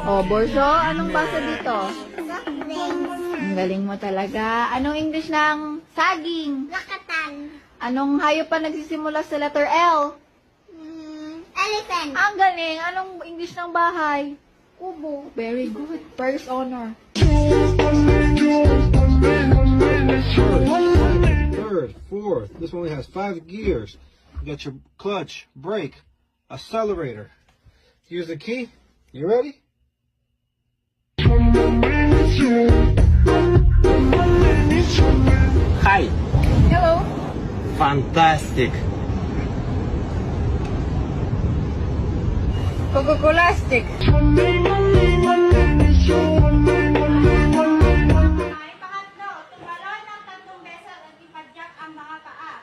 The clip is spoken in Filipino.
Oh, Borso, anong basa dito? Soft drinks. Ang galing mo talaga. Anong English ng saging? Lakatan. Anong hayop pa nagsisimula sa letter L? Elephant. Ang galing. Anong English ng bahay? Kubo. Very good. First honor. Third, fourth. This one only has 5 gears. You got your clutch, brake, accelerator. Here's the key. You ready? Hi. Hello. Fantastic. Coca-Colastic. Pangatlo, tumalon ng 3 beses at ipadyak ang mga paa.